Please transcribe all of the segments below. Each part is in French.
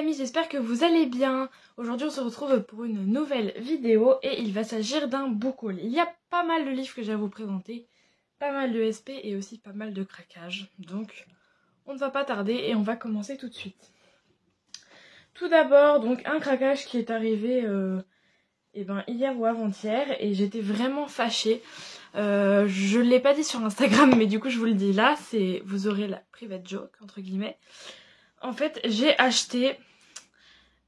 amis, j'espère que vous allez bien. Aujourd'hui on se retrouve pour une nouvelle vidéo et il va s'agir d'un book haul. Il y a pas mal de livres que j'ai à vous présenter, pas mal de SP et aussi pas mal de craquages. Donc on ne va pas tarder et on va commencer tout de suite. Tout d'abord donc un craquage qui est arrivé hier ou avant-hier et j'étais vraiment fâchée. Je l'ai pas dit sur Instagram mais du coup je vous le dis là, vous aurez la private joke entre guillemets. En fait, j'ai acheté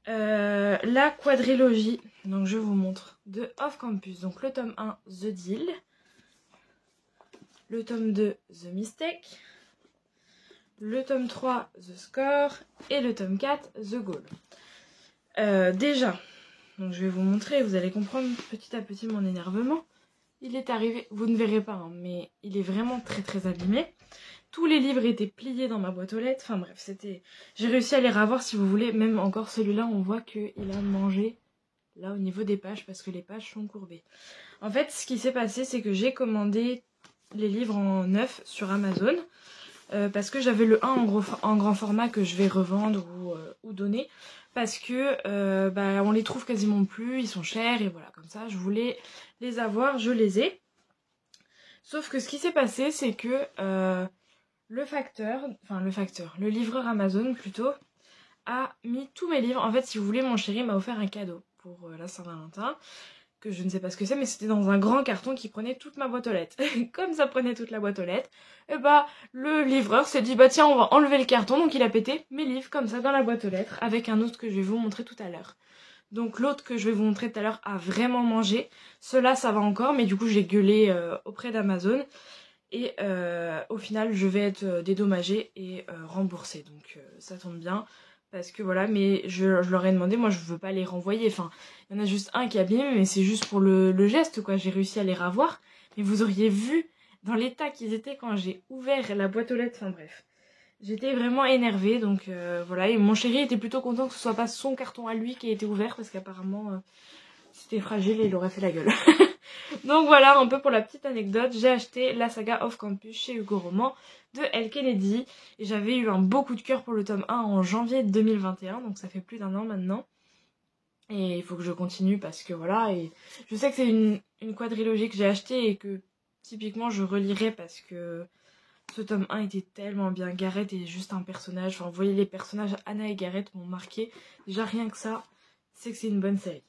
la quadrilogie, donc je vous montre, de Off Campus. Donc le tome 1, The Deal, le tome 2, The Mistake, le tome 3, The Score, et le tome 4, The Goal. Déjà, donc je vais vous montrer, vous allez comprendre petit à petit mon énervement. Il est arrivé, vous ne verrez pas, hein, mais il est vraiment très très abîmé. Tous les livres étaient pliés dans ma boîte aux lettres. Enfin bref, j'ai réussi à les revoir si vous voulez. Même encore celui-là, on voit qu'il a mangé là au niveau des pages parce que les pages sont courbées. En fait, ce qui s'est passé, c'est que j'ai commandé les livres en neuf sur Amazon. Parce que j'avais le 1 en grand format que je vais revendre ou donner. Parce que on les trouve quasiment plus, ils sont chers et voilà, comme ça, je voulais les avoir, je les ai. Sauf que ce qui s'est passé, c'est que le livreur Amazon plutôt, a mis tous mes livres. En fait, si vous voulez, mon chéri m'a offert un cadeau pour la Saint-Valentin, que je ne sais pas ce que c'est, mais c'était dans un grand carton qui prenait toute ma boîte aux lettres. Comme ça prenait toute la boîte aux lettres, le livreur s'est dit, tiens, on va enlever le carton, donc il a pété mes livres comme ça dans la boîte aux lettres, avec un autre que je vais vous montrer tout à l'heure. Donc l'autre que je vais vous montrer tout à l'heure a vraiment mangé. Ceux-là, ça va encore, mais du coup, j'ai gueulé auprès d'Amazon. Et au final je vais être dédommagée et remboursée, donc ça tombe bien parce que voilà, mais je leur ai demandé, moi je veux pas les renvoyer, enfin il y en a juste un qui est abîmé mais c'est juste pour le geste quoi, j'ai réussi à les ravoir, mais vous auriez vu dans l'état qu'ils étaient quand j'ai ouvert la boîte aux lettres, enfin bref, j'étais vraiment énervée, donc voilà, et mon chéri était plutôt content que ce soit pas son carton à lui qui a été ouvert parce qu'apparemment c'était fragile et il aurait fait la gueule. Donc voilà, un peu pour la petite anecdote, j'ai acheté la saga Off Campus chez Hugo Roman de Elle Kennedy. Et j'avais eu un beau coup de cœur pour le tome 1 en janvier 2021, donc ça fait plus d'1 an maintenant. Et il faut que je continue parce que voilà, et je sais que c'est une quadrilogie que j'ai achetée et que typiquement je relirai parce que ce tome 1 était tellement bien. Gareth est juste un personnage, enfin vous voyez les personnages, Anna et Gareth m'ont marqué. Déjà rien que ça, c'est que c'est une bonne série.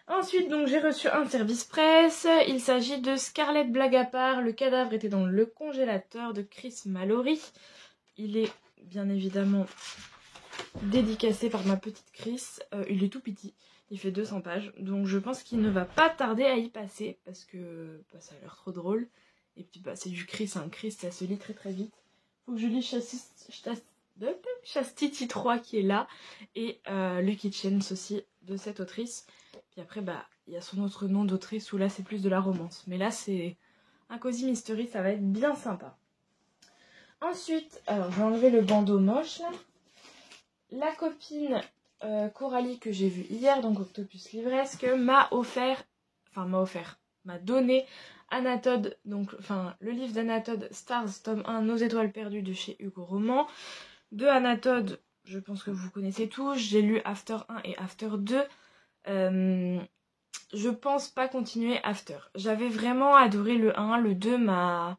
Ensuite, donc j'ai reçu un service presse. Il s'agit de Scarlett blague à part. Le cadavre était dans le congélateur de Chris Mallory. Il est bien évidemment dédicacé par ma petite Chris. Il est tout petit. Il fait 200 pages. Donc je pense qu'il ne va pas tarder à y passer parce que ça a l'air trop drôle. Et puis c'est du Chris. Hein. Chris, ça se lit très très vite. Faut que je lis Chastity 3 qui est là. Et Lucky Chance aussi de cette autrice. Puis après, il y a son autre nom d'autrice où là, c'est plus de la romance. Mais là, c'est un Cozy Mystery, ça va être bien sympa. Ensuite, alors, je vais enlever le bandeau moche, là. La copine Coralie que j'ai vue hier, donc Octopus Livresque, m'a donné Anatode, le livre d'Anatode, Stars, tome 1, Nos étoiles perdues de chez Hugo Roman. De Anatode, je pense que vous connaissez tous, j'ai lu After 1 et After 2. Je pense pas continuer After. J'avais vraiment adoré le 1, le 2 m'a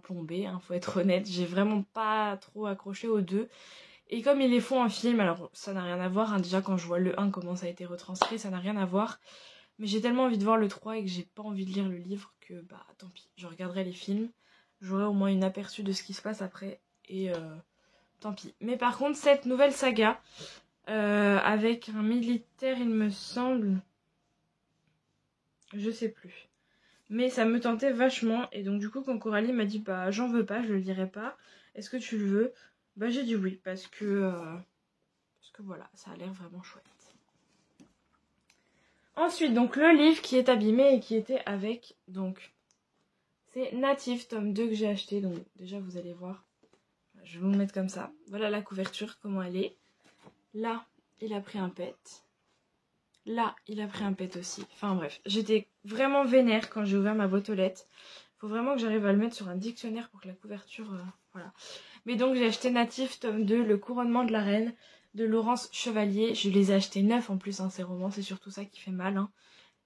plombé, hein, faut être honnête. J'ai vraiment pas trop accroché au 2. Et comme ils les font en film, alors ça n'a rien à voir, hein, déjà quand je vois le 1 comment ça a été retranscrit, ça n'a rien à voir. Mais j'ai tellement envie de voir le 3 et que j'ai pas envie de lire le livre que tant pis, je regarderai les films. J'aurai au moins une aperçu de ce qui se passe après et tant pis. Mais par contre cette nouvelle saga, avec un militaire il me semble, je sais plus, mais ça me tentait vachement. Et donc du coup quand Coralie m'a dit j'en veux pas, je le lirai pas, est-ce que tu le veux, j'ai dit oui parce que voilà, ça a l'air vraiment chouette. Ensuite donc le livre qui est abîmé et qui était avec, donc c'est Native tome 2 que j'ai acheté. Donc déjà vous allez voir, je vais vous le mettre comme ça, voilà la couverture comment elle est. Là il a pris un pet. Là, il a pris un pet aussi. Enfin bref, j'étais vraiment vénère quand j'ai ouvert ma boîte aux lettres. Faut vraiment que j'arrive à le mettre sur un dictionnaire pour que la couverture... voilà. Mais donc j'ai acheté Native tome 2, Le couronnement de la reine de Laurence Chevalier. Je les ai achetés neufs en plus, hein, ces romans, c'est surtout ça qui fait mal. Hein.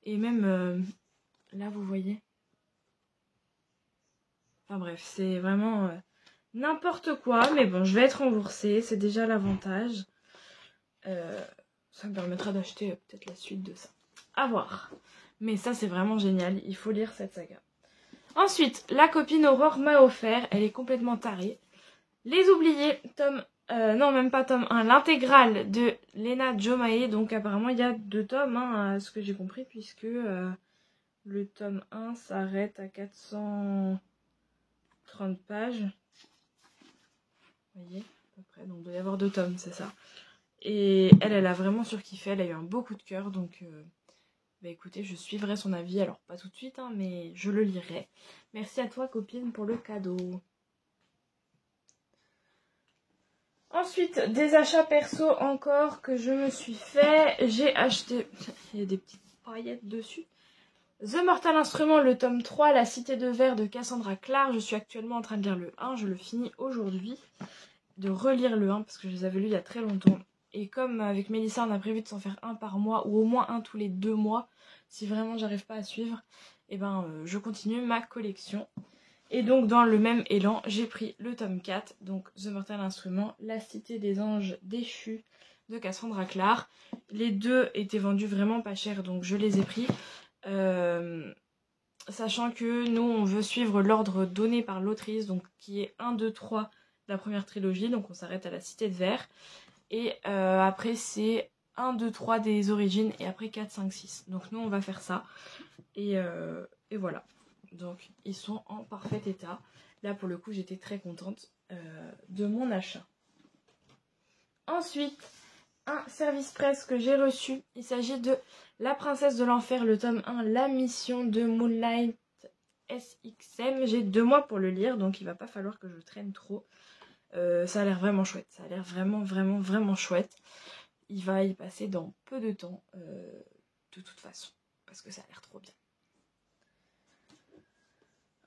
Et même, là vous voyez. Enfin bref, c'est vraiment n'importe quoi. Mais bon, je vais être remboursée, c'est déjà l'avantage. Ça me permettra d'acheter peut-être la suite de ça. À voir. Mais ça, c'est vraiment génial. Il faut lire cette saga. Ensuite, la copine Aurore m'a offert. Elle est complètement tarée. Les Oubliés, tome... non, même pas tome 1. L'intégrale de Lena Jomae. Donc apparemment, il y a 2 tomes, hein, à ce que j'ai compris. Puisque le tome 1 s'arrête à 430 pages. Vous voyez, à peu près. Donc il doit y avoir 2 tomes, c'est ça. Et elle a vraiment surkiffé, elle a eu un beau coup de cœur, donc bah écoutez, je suivrai son avis, alors pas tout de suite, hein, mais je le lirai. Merci à toi copine pour le cadeau. Ensuite, des achats perso encore que je me suis fait. J'ai acheté, il y a des petites paillettes dessus. The Mortal Instrument, le tome 3, La Cité de Verre de Cassandra Clare. Je suis actuellement en train de lire le 1, je le finis aujourd'hui. De relire le 1 parce que je les avais lus il y a très longtemps. Et comme avec Mélissa, on a prévu de s'en faire un par mois, ou au moins un tous les 2 mois, si vraiment j'arrive pas à suivre, et ben je continue ma collection. Et donc dans le même élan, j'ai pris le tome 4, donc The Mortal Instrument, La Cité des Anges Déchus de Cassandra Clare. Les 2 étaient vendus vraiment pas cher, donc je les ai pris. Sachant que nous, on veut suivre l'ordre donné par l'autrice, donc qui est 1, 2, 3 de la première trilogie, donc on s'arrête à La Cité de Verre. Et après c'est 1, 2, 3 des origines et après 4, 5, 6. Donc nous on va faire ça. Et voilà. Donc ils sont en parfait état. Là pour le coup j'étais très contente de mon achat. Ensuite, un service presse que j'ai reçu. Il s'agit de La Princesse de l'Enfer, le tome 1, La Mission de Moonlight SXM. J'ai 2 mois pour le lire, donc il va pas falloir que je traîne trop. Ça a l'air vraiment chouette, ça a l'air vraiment chouette. Il va y passer dans peu de temps, de toute façon, parce que ça a l'air trop bien.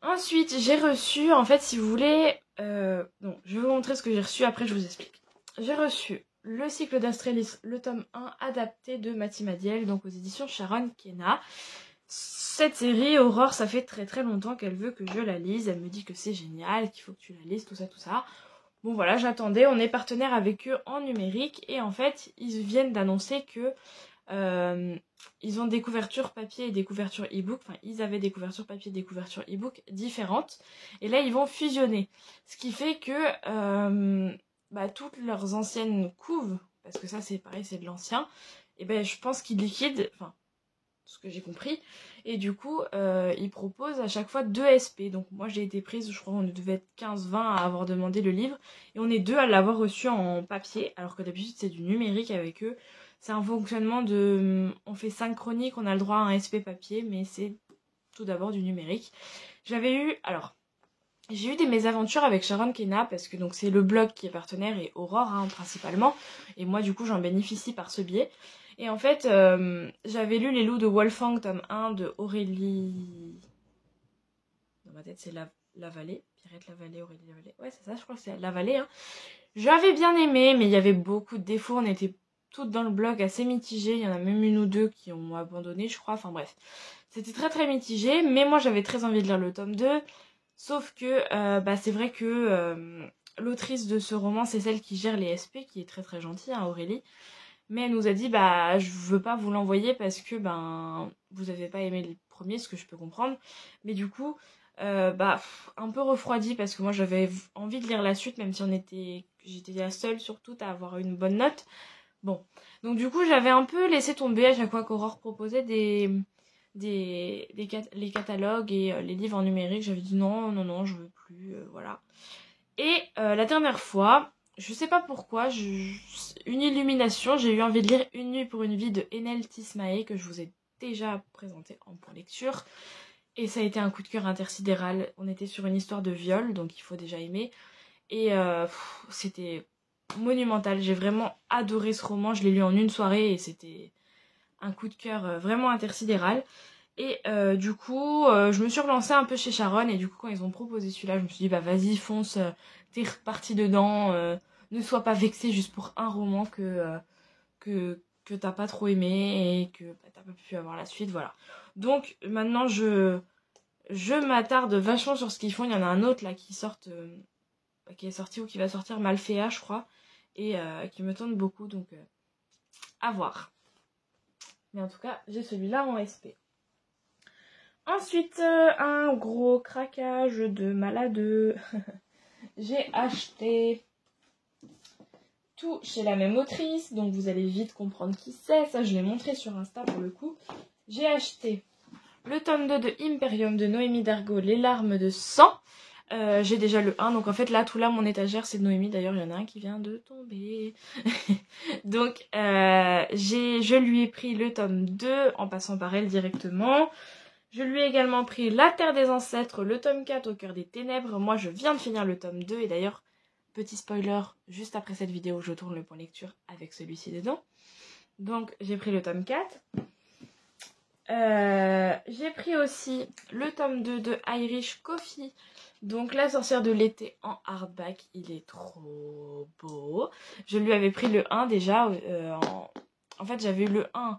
Ensuite, j'ai reçu, en fait, si vous voulez, non, je vais vous montrer ce que j'ai reçu, après je vous explique. J'ai reçu le cycle d'Astrélis, le tome 1, adapté de Mati Madiel, donc aux éditions Sharon Kena. Cette série, Aurore, ça fait très longtemps qu'elle veut que je la lise, elle me dit que c'est génial, qu'il faut que tu la lises, tout ça. Bon voilà, j'attendais, on est partenaire avec eux en numérique et en fait, ils viennent d'annoncer que ils ont des couvertures papier et des couvertures e-book, enfin ils avaient des couvertures papier et des couvertures e-book différentes et là ils vont fusionner. Ce qui fait que toutes leurs anciennes couves, parce que ça c'est pareil, c'est de l'ancien, et ben je pense qu'ils liquident, enfin ce que j'ai compris, et du coup ils proposent à chaque fois 2 SP, donc moi j'ai été prise, je crois qu'on devait être 15-20 à avoir demandé le livre, et on est 2 à l'avoir reçu en papier, alors que d'habitude c'est du numérique avec eux. C'est un fonctionnement de, on fait 5 chroniques, on a le droit à un SP papier, mais c'est tout d'abord du numérique. J'ai eu des mésaventures avec Sharon Kena, parce que donc c'est le blog qui est partenaire et Aurore hein, principalement, et moi du coup j'en bénéficie par ce biais. Et en fait, j'avais lu Les Loups de Wolfgang, tome 1 de Aurélie... Dans ma tête, c'est la Vallée. Pierrette la Vallée, Aurélie la Vallée. Ouais, c'est ça, je crois que c'est la Vallée. Hein. J'avais bien aimé, mais il y avait beaucoup de défauts. On était toutes dans le blog assez mitigées. Il y en a même 1 ou 2 qui ont abandonné, je crois. Enfin bref, c'était très mitigé. Mais moi, j'avais très envie de lire le tome 2. Sauf que c'est vrai que l'autrice de ce roman, c'est celle qui gère les SP, qui est très gentille, hein, Aurélie. Mais elle nous a dit, je veux pas vous l'envoyer parce que, vous avez pas aimé le premier, ce que je peux comprendre. Mais du coup, un peu refroidi parce que moi j'avais envie de lire la suite, même si j'étais la seule surtout à avoir une bonne note. Bon. Donc du coup, j'avais un peu laissé tomber à chaque fois qu'Aurore proposait les catalogues et les livres en numérique. J'avais dit non, je veux plus, voilà. Et la dernière fois, je sais pas pourquoi, une illumination, j'ai eu envie de lire Une nuit pour une vie de Enel Tismae, que je vous ai déjà présenté en point lecture. Et ça a été un coup de cœur intersidéral. On était sur une histoire de viol, donc il faut déjà aimer. Et c'était monumental. J'ai vraiment adoré ce roman. Je l'ai lu en une soirée et c'était un coup de cœur vraiment intersidéral. Et du coup, je me suis relancée un peu chez Sharon. Et du coup, quand ils ont proposé celui-là, je me suis dit, vas-y, fonce, t'es reparti dedans. ne sois pas vexé juste pour un roman que t'as pas trop aimé et que bah, t'as pas pu avoir la suite, voilà. Donc maintenant je m'attarde vachement sur ce qu'ils font. Il y en a un autre là qui est sorti ou qui va sortir, Malfea je crois, et qui me tente beaucoup, donc à voir. Mais en tout cas j'ai celui-là en SP. Ensuite un gros craquage de maladeux. J'ai acheté tout chez la même autrice, donc vous allez vite comprendre qui c'est. Ça je l'ai montré sur Insta pour le coup. J'ai acheté le tome 2 de Imperium de Noémie Dargaud, Les larmes de sang. J'ai déjà le 1, donc en fait là, tout là, mon étagère, c'est de Noémie. D'ailleurs, il y en a un qui vient de tomber. Donc, je lui ai pris le tome 2 en passant par elle directement. Je lui ai également pris La Terre des Ancêtres, le tome 4 au cœur des ténèbres. Moi, je viens de finir le tome 2 et d'ailleurs, petit spoiler, juste après cette vidéo, je tourne le point lecture avec celui-ci dedans. Donc, j'ai pris le tome 4. J'ai pris aussi le tome 2 de Irish Coffee, donc La sorcière de l'été en hardback. Il est trop beau. Je lui avais pris le 1 déjà. En fait, j'avais eu le 1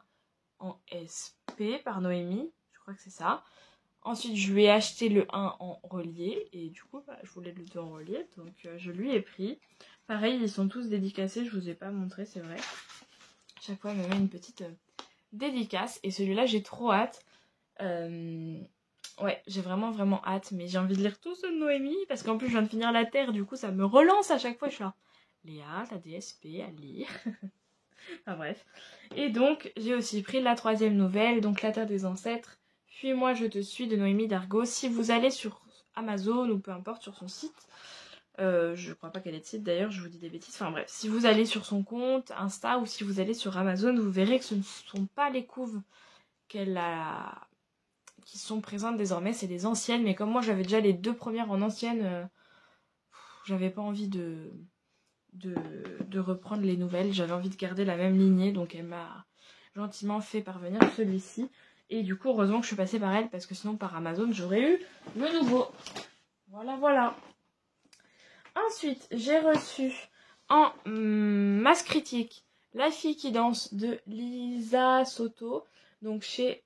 en SP par Noémie, je crois que c'est ça. Ensuite, je lui ai acheté le 1 en relié et du coup, bah, je voulais le 2 en relié, donc je lui ai pris. Pareil, ils sont tous dédicacés, je vous ai pas montré, c'est vrai. Chaque fois, elle me met une petite dédicace et celui-là, j'ai trop hâte. Ouais, j'ai vraiment hâte, mais j'ai envie de lire tout ceux de Noémie parce qu'en plus, je viens de finir La Terre, du coup, ça me relance à chaque fois. Je suis là, Léa, la DSP à lire. Enfin bref. Et donc, j'ai aussi pris la 3e nouvelle, donc La Terre des Ancêtres. Fuis-moi, je te suis de Noémie Dargaud. Si vous allez sur Amazon ou peu importe sur son site, je crois pas qu'elle ait de site d'ailleurs, je vous dis des bêtises. Enfin bref, si vous allez sur son compte Insta ou si vous allez sur Amazon, vous verrez que ce ne sont pas les couves qu'elle a qui sont présentes désormais, c'est les anciennes. Mais comme moi j'avais déjà les 2 premières en ancienne, j'avais pas envie de reprendre les nouvelles. J'avais envie de garder la même lignée, donc elle m'a gentiment fait parvenir celui-ci. Et du coup, heureusement que je suis passée par elle, parce que sinon par Amazon, j'aurais eu le nouveau. Voilà. Ensuite, j'ai reçu en masse critique La fille qui danse de Lisa Soto. Donc c'est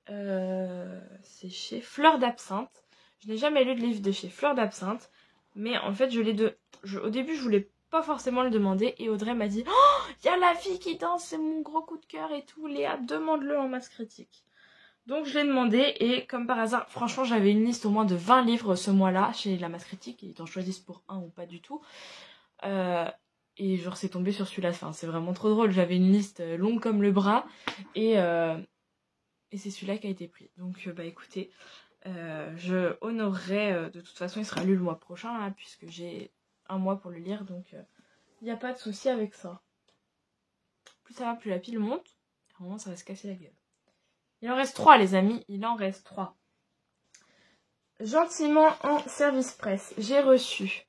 chez Fleur d'Absinthe. Je n'ai jamais lu de livre de chez Fleur d'Absinthe. Mais en fait, au début, je voulais pas forcément le demander. Et Audrey m'a dit « Oh, il y a La fille qui danse, c'est mon gros coup de cœur et tout. Léa, demande-le en masse critique. » Donc je l'ai demandé et comme par hasard, franchement j'avais une liste au moins de 20 livres ce mois-là chez la masse critique. Ils t'en choisissent pour un ou pas du tout. Et genre c'est tombé sur celui-là, enfin, c'est vraiment trop drôle. J'avais une liste longue comme le bras et c'est celui-là qui a été pris. Donc bah écoutez, je honorerai, de toute façon il sera lu le mois prochain là, puisque j'ai un mois pour le lire, donc il n'y a pas de souci avec ça. Plus ça va, plus la pile monte, à un moment ça va se casser la gueule. Il en reste 3 les amis, il en reste 3. Gentiment en service presse, j'ai reçu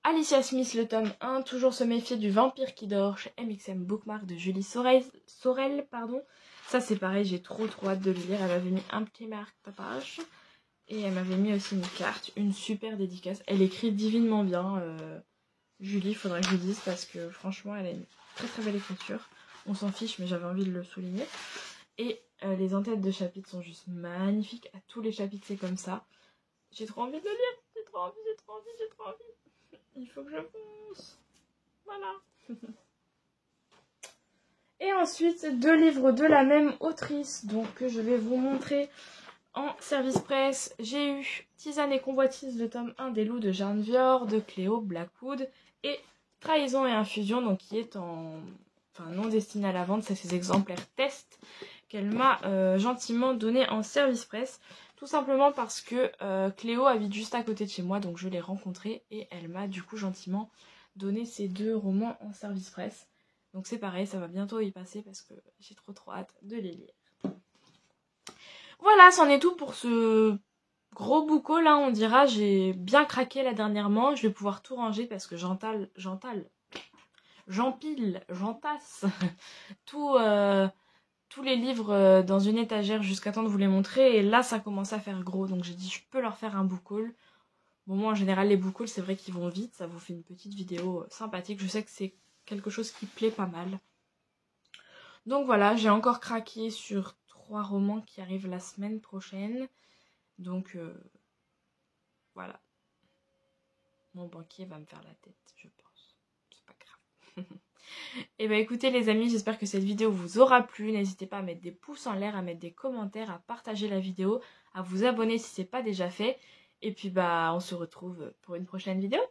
Alicia Smith, le tome 1, Toujours se méfier du vampire qui dort, chez MXM Bookmark de Julie Sorel. Ça c'est pareil, j'ai trop hâte de le lire. Elle m'avait mis un petit marque-page et elle m'avait mis aussi une carte, une super dédicace. Elle écrit divinement bien, Julie, faudrait que je vous dise parce que franchement elle a une très belle écriture. On s'en fiche mais j'avais envie de le souligner. Et les entêtes de chapitres sont juste magnifiques. À tous les chapitres c'est comme ça. J'ai trop envie de le lire. J'ai trop envie. Il faut que je fonce. Voilà. Et ensuite, 2 livres de la même autrice, donc que je vais vous montrer en service presse. J'ai eu Tisane et convoitise, le tome 1 des loups de Jeanne Vior, de Cléo Blackwood, et Trahison et infusion, donc qui est non destiné à la vente, c'est ces exemplaires test qu'elle m'a gentiment donné en service presse. Tout simplement parce que Cléo habite juste à côté de chez moi, donc je l'ai rencontrée et elle m'a du coup gentiment donné ces 2 romans en service presse. Donc c'est pareil, ça va bientôt y passer parce que j'ai trop hâte de les lire. Voilà, c'en est tout pour ce gros bouco là, on dira. J'ai bien craqué là dernièrement, je vais pouvoir tout ranger parce que j'entasse tous les livres dans une étagère jusqu'à temps de vous les montrer. Et là, ça commence à faire gros. Donc j'ai dit, je peux leur faire un book haul. Bon, moi, en général, les book hauls, c'est vrai qu'ils vont vite. Ça vous fait une petite vidéo sympathique. Je sais que c'est quelque chose qui plaît pas mal. Donc voilà, j'ai encore craqué sur 3 romans qui arrivent la semaine prochaine. Donc voilà. Mon banquier va me faire la tête, je pense. C'est pas grave. Et bah écoutez les amis, j'espère que cette vidéo vous aura plu. N'hésitez pas à mettre des pouces en l'air, à mettre des commentaires, à partager la vidéo, à vous abonner si c'est pas déjà fait. Et puis bah on se retrouve pour une prochaine vidéo.